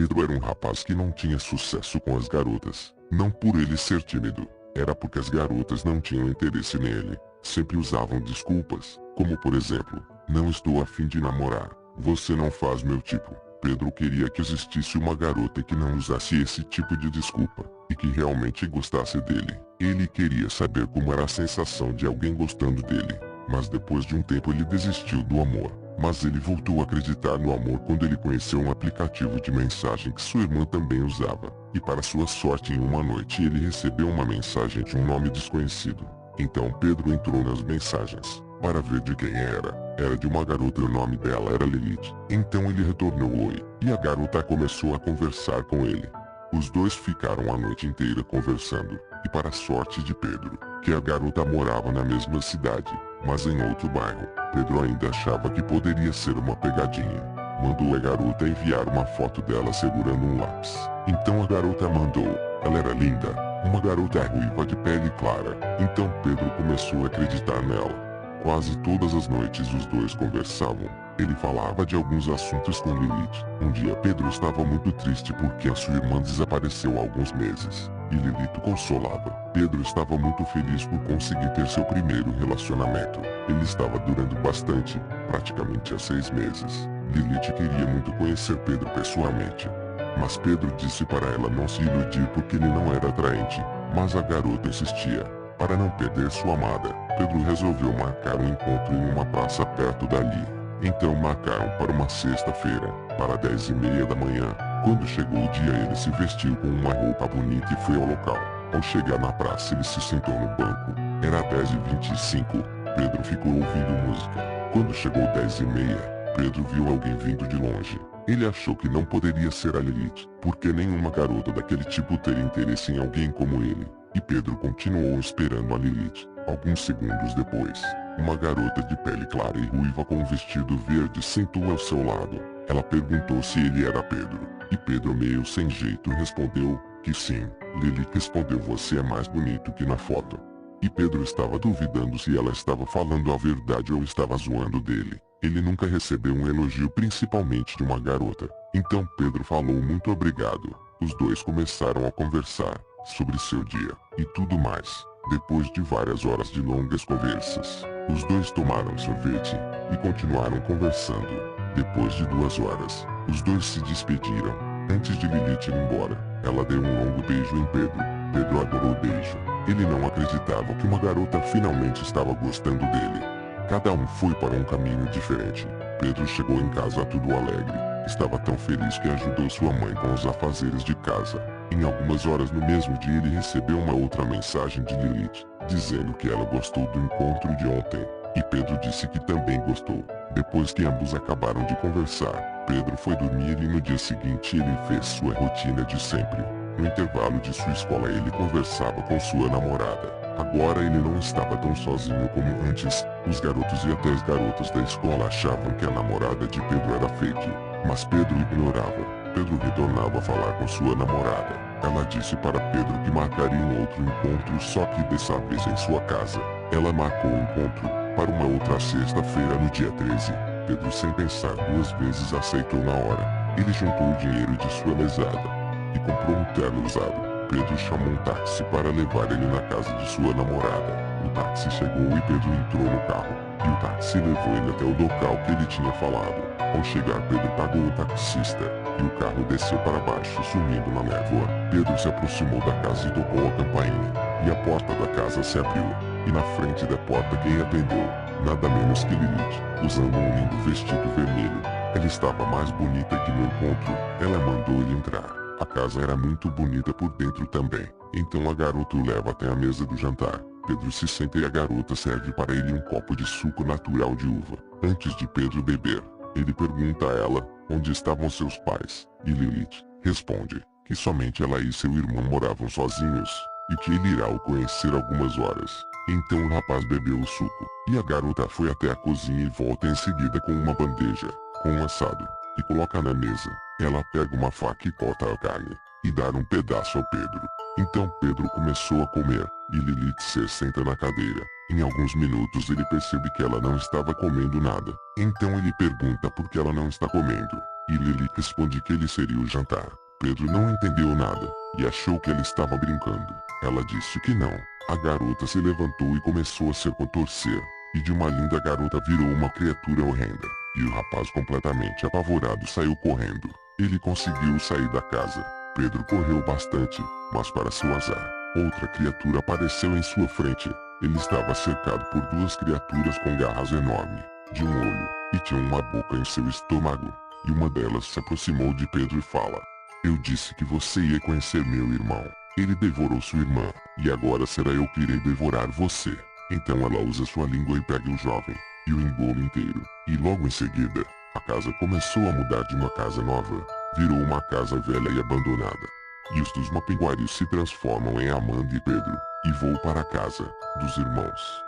Pedro era um rapaz que não tinha sucesso com as garotas. Não por ele ser tímido, era porque as garotas não tinham interesse nele. Sempre usavam desculpas, como por exemplo, não estou a fim de namorar, você não faz meu tipo. Pedro queria que existisse uma garota que não usasse esse tipo de desculpa, e que realmente gostasse dele. Ele queria saber como era a sensação de alguém gostando dele. Mas depois de um tempo ele desistiu do amor. Mas ele voltou a acreditar no amor quando ele conheceu um aplicativo de mensagem que sua irmã também usava. E para sua sorte, em uma noite ele recebeu uma mensagem de um nome desconhecido. Então Pedro entrou nas mensagens, para ver de quem era. Era de uma garota e o nome dela era Lilith. Então ele retornou oi, e a garota começou a conversar com ele. Os dois ficaram a noite inteira conversando, e para a sorte de Pedro, que a garota morava na mesma cidade, mas em outro bairro. Pedro ainda achava que poderia ser uma pegadinha. Mandou a garota enviar uma foto dela segurando um lápis. Então a garota mandou. Ela era linda, uma garota ruiva de pele clara. Então Pedro começou a acreditar nela. Quase todas as noites os dois conversavam. Ele falava de alguns assuntos com Lilith. Um dia Pedro estava muito triste porque a sua irmã desapareceu há alguns meses. E Lilith o consolava. Pedro estava muito feliz por conseguir ter seu primeiro relacionamento. Ele estava durando bastante, praticamente há 6 meses. Lilith queria muito conhecer Pedro pessoalmente. Mas Pedro disse para ela não se iludir porque ele não era atraente. Mas a garota insistia. Para não perder sua amada, Pedro resolveu marcar um encontro em uma praça perto dali. Então marcaram para uma sexta-feira, para 10h30 da manhã. Quando chegou o dia ele se vestiu com uma roupa bonita e foi ao local. Ao chegar na praça ele se sentou no banco. Era 10h25. Pedro ficou ouvindo música. Quando chegou 10h30, Pedro viu alguém vindo de longe. Ele achou que não poderia ser a Lilith, porque nenhuma garota daquele tipo teria interesse em alguém como ele. E Pedro continuou esperando a Lilith. Alguns segundos depois, uma garota de pele clara e ruiva com um vestido verde sentou ao seu lado. Ela perguntou se ele era Pedro. E Pedro, meio sem jeito, respondeu que sim. Lilith respondeu: você é mais bonito que na foto. E Pedro estava duvidando se ela estava falando a verdade ou estava zoando dele. Ele nunca recebeu um elogio, principalmente de uma garota. Então Pedro falou muito obrigado. Os dois começaram a conversar sobre seu dia e tudo mais. Depois de várias horas de longas conversas, os dois tomaram sorvete e continuaram conversando. Depois de 2 horas, os dois se despediram. Antes de Lilith ir embora, ela deu um longo beijo em Pedro. Pedro adorou o beijo. Ele não acreditava que uma garota finalmente estava gostando dele. Cada um foi para um caminho diferente. Pedro chegou em casa tudo alegre. Estava tão feliz que ajudou sua mãe com os afazeres de casa. Em algumas horas no mesmo dia ele recebeu uma outra mensagem de Lilith, dizendo que ela gostou do encontro de ontem. E Pedro disse que também gostou. Depois que ambos acabaram de conversar, Pedro foi dormir e no dia seguinte ele fez sua rotina de sempre. No intervalo de sua escola ele conversava com sua namorada. Agora ele não estava tão sozinho como antes. Os garotos e até as garotas da escola achavam que a namorada de Pedro era fake. Mas Pedro ignorava. Pedro retornava a falar com sua namorada. Ela disse para Pedro que marcaria um outro encontro, só que dessa vez em sua casa. Ela marcou o encontro para uma outra sexta-feira no dia 13. Pedro, sem pensar 2 vezes, aceitou na hora. Ele juntou o dinheiro de sua mesada e comprou um terno usado. Pedro chamou um táxi para levar ele na casa de sua namorada. O táxi chegou e Pedro entrou no carro. E o táxi levou ele até o local que ele tinha falado. Ao chegar, Pedro pagou o taxista. E o carro desceu para baixo, sumindo na névoa. Pedro se aproximou da casa e tocou a campainha. E a porta da casa se abriu. E na frente da porta quem atendeu? Nada menos que Lilith, usando um lindo vestido vermelho. Ela estava mais bonita que no encontro. Ela mandou ele entrar. A casa era muito bonita por dentro também. Então a garota o leva até a mesa do jantar. Pedro se senta e a garota serve para ele um copo de suco natural de uva. Antes de Pedro beber, ele pergunta a ela onde estavam seus pais. E Lilith responde que somente ela e seu irmão moravam sozinhos, e que ele irá o conhecer algumas horas. Então o rapaz bebeu o suco, e a garota foi até a cozinha e volta em seguida com uma bandeja, com um assado, e coloca na mesa. Ela pega uma faca e corta a carne, e dá um pedaço ao Pedro. Então Pedro começou a comer, e Lilith se senta na cadeira. Em alguns minutos ele percebe que ela não estava comendo nada. Então ele pergunta por que ela não está comendo. e Lili responde que ele seria o jantar. Pedro não entendeu nada, e achou que ela estava brincando. Ela disse que não. A garota se levantou e começou a se contorcer, e de uma linda garota virou uma criatura horrenda. E o rapaz, completamente apavorado, saiu correndo. Ele conseguiu sair da casa. Pedro correu bastante, mas para seu azar, outra criatura apareceu em sua frente. Ele estava cercado por duas criaturas com garras enormes, de um olho, e tinha uma boca em seu estômago. E uma delas se aproximou de Pedro e fala: "Eu disse que você ia conhecer meu irmão. Ele devorou sua irmã, e agora será eu que irei devorar você." Então ela usa sua língua e pega o jovem, e o engole inteiro. E logo em seguida, a casa começou a mudar de uma casa nova, virou uma casa velha e abandonada. E os dos Mapinguari se transformam em Amanda e Pedro, e vão para a casa dos irmãos.